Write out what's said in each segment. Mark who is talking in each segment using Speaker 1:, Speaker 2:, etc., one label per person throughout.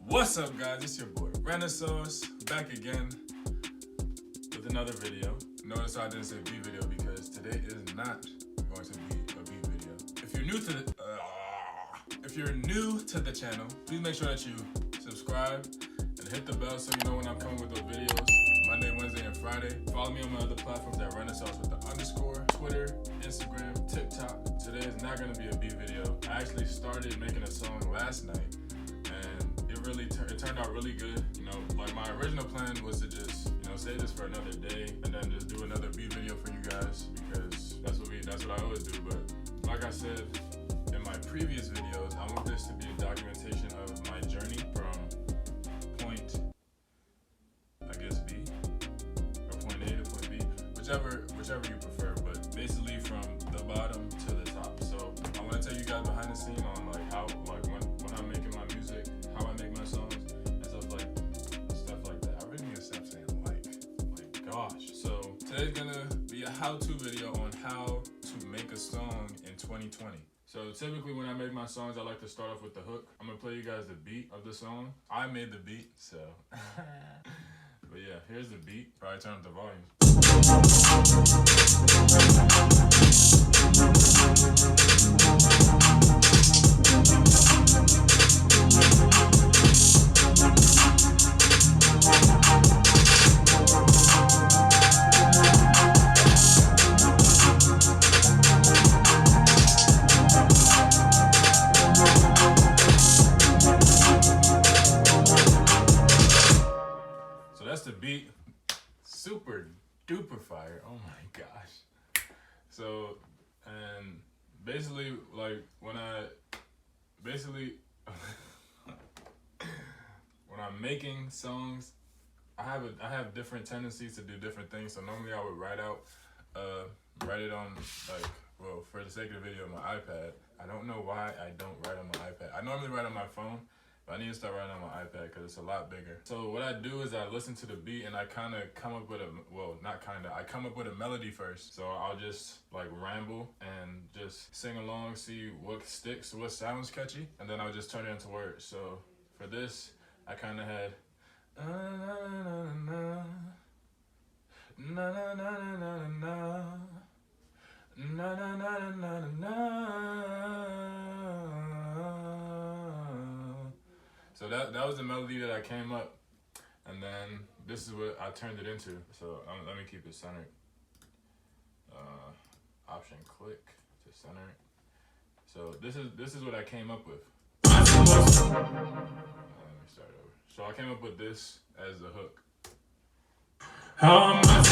Speaker 1: What's up, guys? It's your boy Renaissauce, back again with another video. Notice I didn't say B video because today is not going to be a B video. If you're new to the channel, please make sure that you subscribe and hit the bell so you know when I'm coming with those videos Monday, Wednesday, and Friday. Follow me on my other platforms at Renaissauce with the _ Twitter, Instagram, TikTok. Today is not going to be a B video. I actually started making a song last night, and it turned out really good. You know, like my original plan was to just, save this for another day and then just do another B video for you guys because that's what I always do. But like I said in my previous videos, I want this to be a documentation of my journey from point, I guess B, or point A to point B, whichever you prefer, but basically from the bottom to the top. So I want to tell you guys behind the scene on like how, like when I'm making my music, how I make my songs and stuff like that. I really need to stop saying like, my gosh. So today's gonna be a how-to video on how to make a song in 2020. So typically when I make my songs, I like to start off with the hook. I'm gonna play you guys the beat of the song. I made the beat, so. But yeah, here's the beat. Probably turn up the volume. That's the beat. Super duper fire. Oh my gosh. So, and basically like when I'm making songs, I have different tendencies to do different things. So normally I would write it on, like, well, for the sake of the video, my iPad. I don't know why I don't write on my iPad. I normally write on my phone, but I need to start writing on my iPad because it's a lot bigger. So what I do is I listen to the beat and I kind of come up with I come up with a melody first. So I'll just like ramble and just sing along, see what sticks, what sounds catchy, and then I'll just turn it into words. So for this, I kind of had So that was the melody that I came up, and then this is what I turned it into. So let me keep it centered. Option click to center it. So this is what I came up with. Let me start over. So I came up with this as the hook. How am I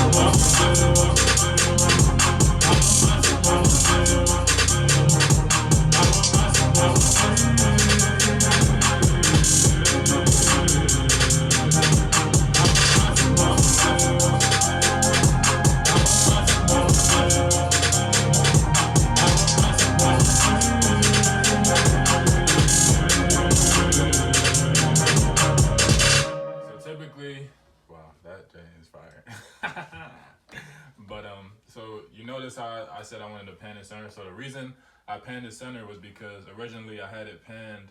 Speaker 1: So you notice how I said I wanted to pan it center. So the reason I panned it center was because originally I had it panned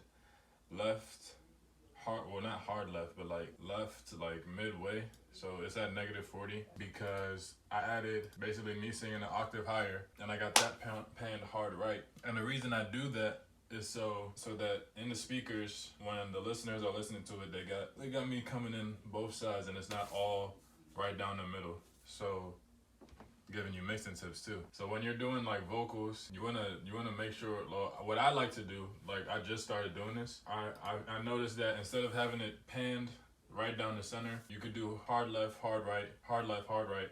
Speaker 1: left, not hard left, but like left, like midway. So it's at -40 because I added basically me singing an octave higher, and I got that panned hard right. And the reason I do that is so that in the speakers, when the listeners are listening to it, they got me coming in both sides, and it's not all right down the middle. So giving you mixing tips too. So when you're doing like vocals, you wanna make sure, what I like to do, like I just started doing this, I noticed that instead of having it panned right down the center, you could do hard left, hard right, hard left, hard right,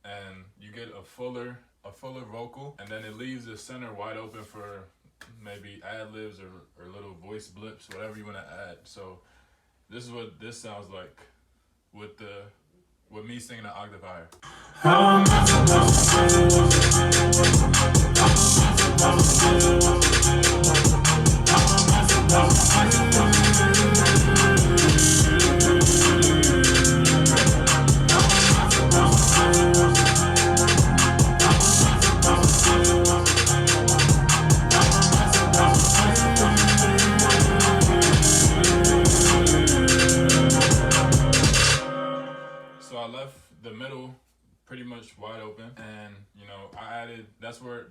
Speaker 1: and you get a fuller vocal, and then it leaves the center wide open for maybe ad-libs or little voice blips, whatever you wanna add. So this is what this sounds like with me singing an octave higher. How am I added, that's where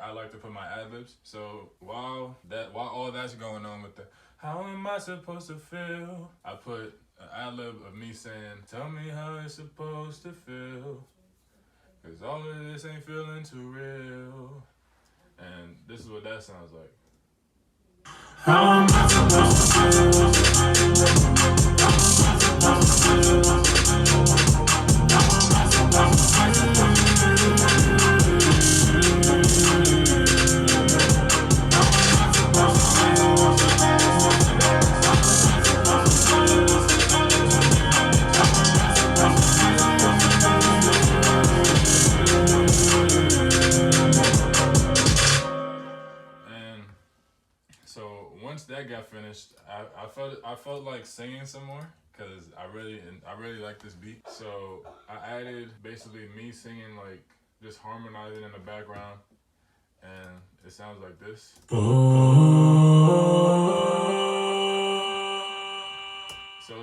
Speaker 1: I like to put my ad-libs. So while all that's going on with the how am I supposed to feel, I put an ad-lib of me saying, tell me how it's supposed to feel, cause all of this ain't feeling too real. And this is what that sounds like. How am I supposed to feel? So once that got finished, I felt like singing some more because I really like this beat. So I added basically me singing, like just harmonizing in the background, and it sounds like this. So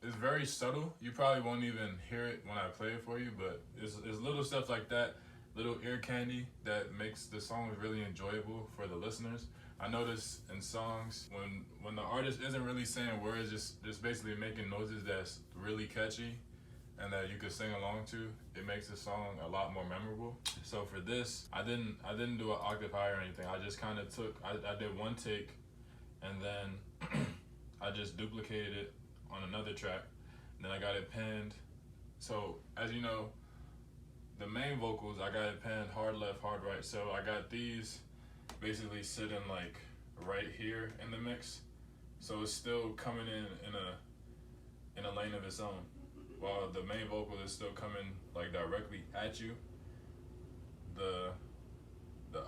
Speaker 1: it's very subtle. You probably won't even hear it when I play it for you, but it's little stuff like that, little ear candy that makes the songs really enjoyable for the listeners. I notice in songs when the artist isn't really saying words, just basically making noises that's really catchy and that you could sing along to, it makes the song a lot more memorable. So for this, I didn't do an octave higher or anything. I just kind of I did one take, and then I just duplicated it on another track. And then I got it panned. So as you know, the main vocals, I got it panned hard left, hard right. So I got these basically sitting like right here in the mix, so it's still coming in a lane of its own, while the main vocal is still coming like directly at you. The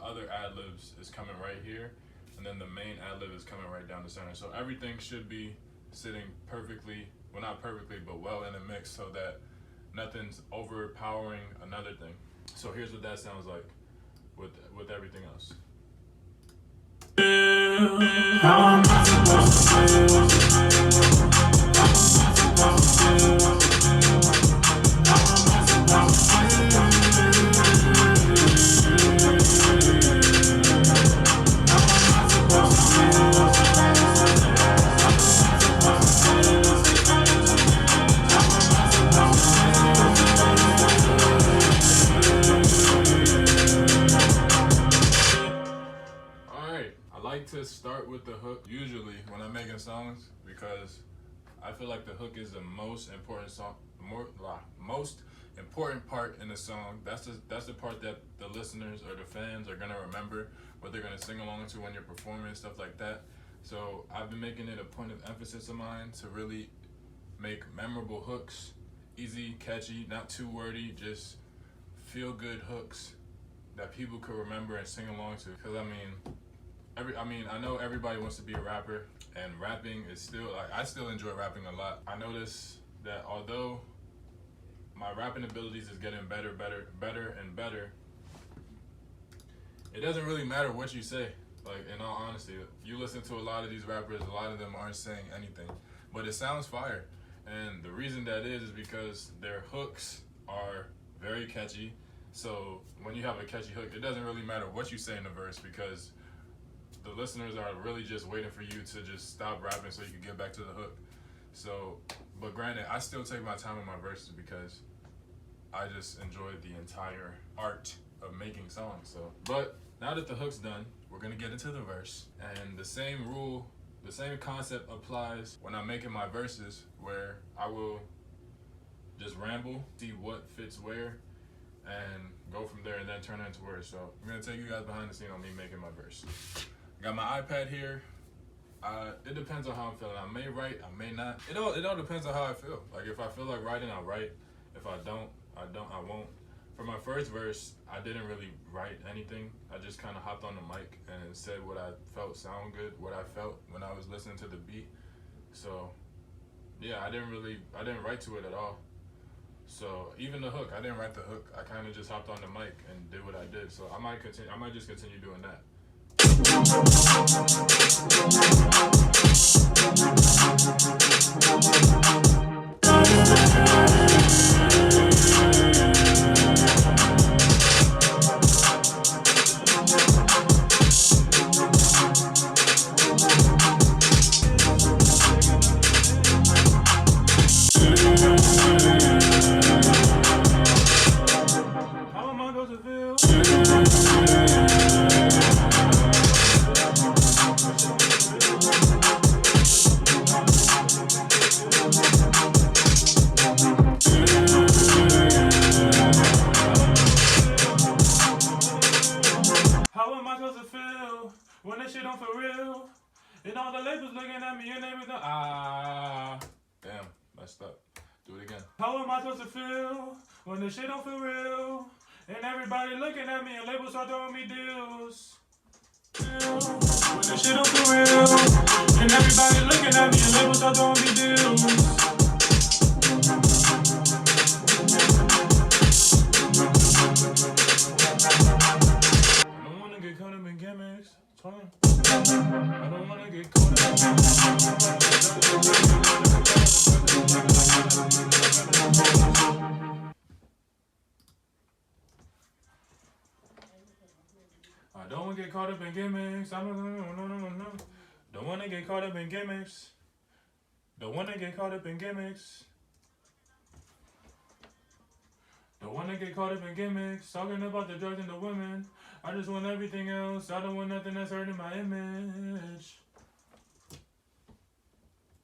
Speaker 1: other ad-libs is coming right here, and then the main ad-lib is coming right down the center. So everything should be sitting perfectly, well not perfectly, but well in the mix, so that nothing's overpowering another thing. So here's what that sounds like with everything else. How am I supposed to start with the hook usually when I'm making songs, because I feel like the hook is the most important most important part in the song. That's the part that the listeners or the fans are gonna remember, what they're gonna sing along to when you're performing, stuff like that. So I've been making it a point of emphasis of mine to really make memorable hooks, easy, catchy, not too wordy, just feel good hooks that people could remember and sing along to. Because I know everybody wants to be a rapper, and rapping is still, I still enjoy rapping a lot. I notice that although my rapping abilities is getting better and better, it doesn't really matter what you say. Like, in all honesty, you listen to a lot of these rappers, a lot of them aren't saying anything, but it sounds fire. And the reason that is because their hooks are very catchy. So when you have a catchy hook, it doesn't really matter what you say in the verse, because the listeners are really just waiting for you to just stop rapping so you can get back to the hook. So, but granted, I still take my time in my verses because I just enjoy the entire art of making songs. So, but now that the hook's done, we're gonna get into the verse. And the same concept applies when I'm making my verses, where I will just ramble, see what fits where, and go from there, and then turn it into words. So I'm gonna take you guys behind the scene on me making my verse. Got my iPad here. It depends on how I'm feeling. I may write, I may not. It all depends on how I feel. Like, if I feel like writing, I'll write. If I don't, I won't. For my first verse, I didn't really write anything. I just kind of hopped on the mic and said what I felt sound good, what I felt when I was listening to the beat. So yeah, I didn't write to it at all. So even the hook, I didn't write the hook. I kind of just hopped on the mic and did what I did. So I might just continue doing that. How am I supposed to feel when this shit don't for real? And all the labels looking at me and everything. Damn, messed up. Do it again. How am I supposed to feel when this shit don't for real? And everybody looking at me and labels start throwing me deals. When this shit don't for real. And everybody looking at me and labels start throwing me deals. I don't wanna get caught up in I don't wanna get caught up in gimmicks. Don't wanna get caught up in gimmicks. Don't wanna get caught up in gimmicks. Don't wanna get caught up in gimmicks. Talking about the drugs and the women. I just want everything else. I don't want nothing that's hurting my image.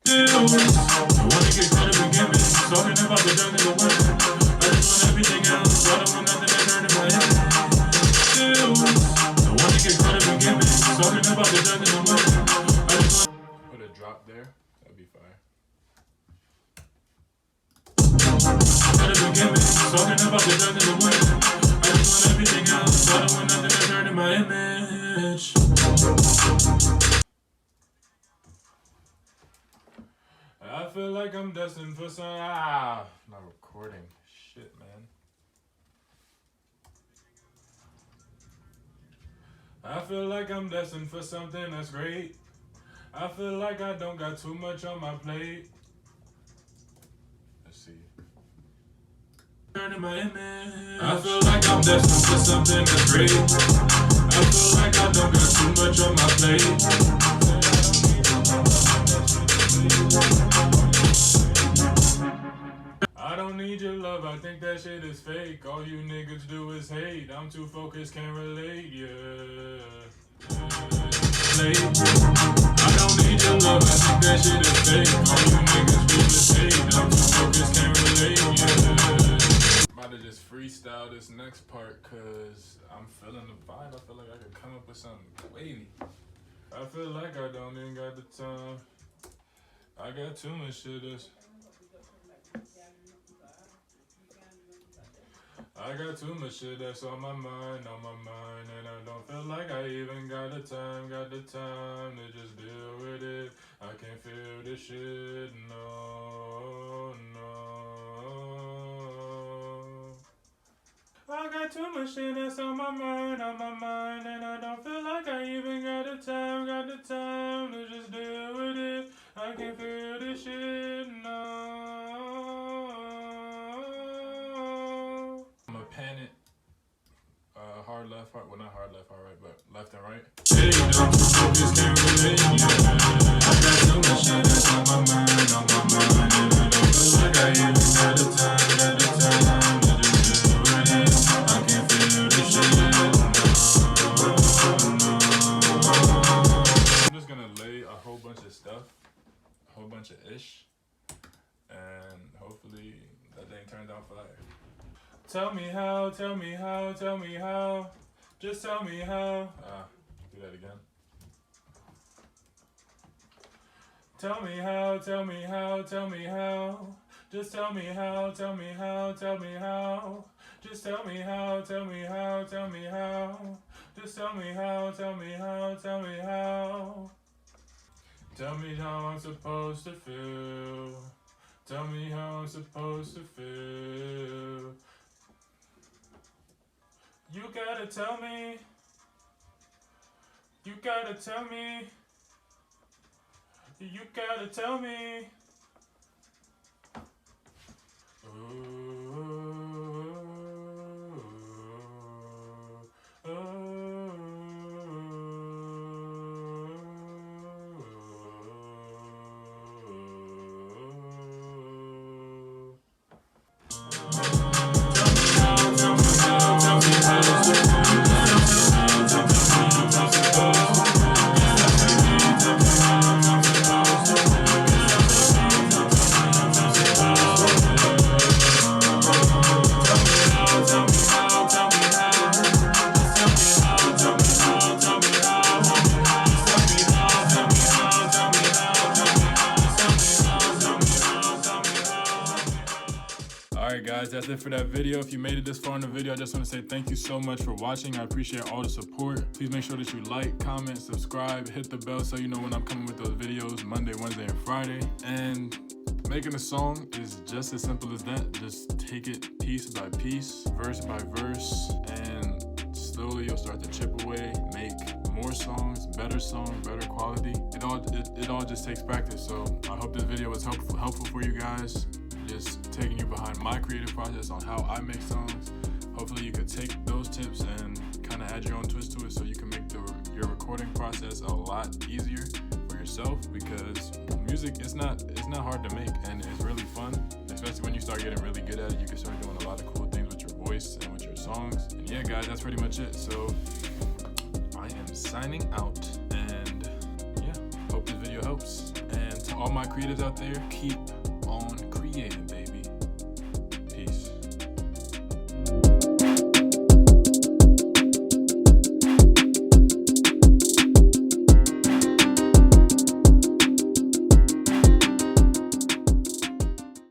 Speaker 1: Don't wanna get caught up in gimmicks. Talking about the drugs and the women. I just want everything else. I don't want nothing that's hurting my image. Don't wanna get caught up in gimmicks. Talking about the drugs and the women. I just want. Put a drop there. That'd be fire. Talking about the drugs and the women. I just want everything else. I don't want nothing that's hurting my image. I feel like I'm destined for some. Not recording. Shit, man. I feel like I'm destined for something that's great. I feel like I don't got too much on my plate. Let's see. My image. I feel like I'm destined for something that's great. I feel like I don't got too much on my plate. I don't need your love, I think that shit is fake. All you niggas do is hate. I'm too focused, can't relate, yeah. I don't need your love, I think that shit is fake. All you niggas do is hate. I'm too focused, can't relate, yeah. I'm about to just freestyle this next part cause I'm feeling the vibe. I feel like I could come up with something wavy. I feel like I don't even got the time. I got too much shit that's I got too much shit that's on my mind, and I don't feel like I even got the time to just deal with it. I can't feel this shit, no. I got too much shit that's on my mind, and I don't feel like I even got the time to just deal with it. I can't feel this shit, no. Panic, hard left, hard, well not hard left, hard right, but left and right. Hey, I'm too focused, can't relate, yeah. I got too much shit that's on my mind, and I don't feel like I even got the time to just deal with it. I can't feel this shit, no. I'm just gonna lay a whole bunch of stuff, a whole bunch of ish, and hopefully that thing turns out fire. Tell me how, tell me how, tell me how. Just tell me how. Do that again. Tell me how, tell me how, tell me how. Just tell me how, tell me how, tell me how. Just tell me how, tell me how, tell me how. Just tell me how, tell me how, tell me how. Tell me how I'm supposed to feel. Tell me how I'm supposed to feel. You gotta tell me. You gotta tell me. You gotta tell me. guys, that's it for that video. If you made it this far in the video, I just want to say thank you so much for watching. I appreciate all the support. Please make sure that you like, comment, subscribe, hit the bell so you know when I'm coming with those videos Monday, Wednesday, and Friday. And making a song is just as simple as that. Just take it piece by piece, verse by verse, and slowly you'll start to chip away, make more songs, better quality. It all just takes practice. So I hope this video was helpful for you guys. Just taking you behind my creative process on how I make songs. Hopefully you could take those tips and kind of add your own twist to it so you can make your recording process a lot easier for yourself, because music is not hard to make, and it's really fun, especially when you start getting really good at it. You can start doing a lot of cool things with your voice and with your songs. And yeah, guys, that's pretty much it. So I am signing out, and yeah, hope this video helps. And to all my creatives out there, keep on creating, baby.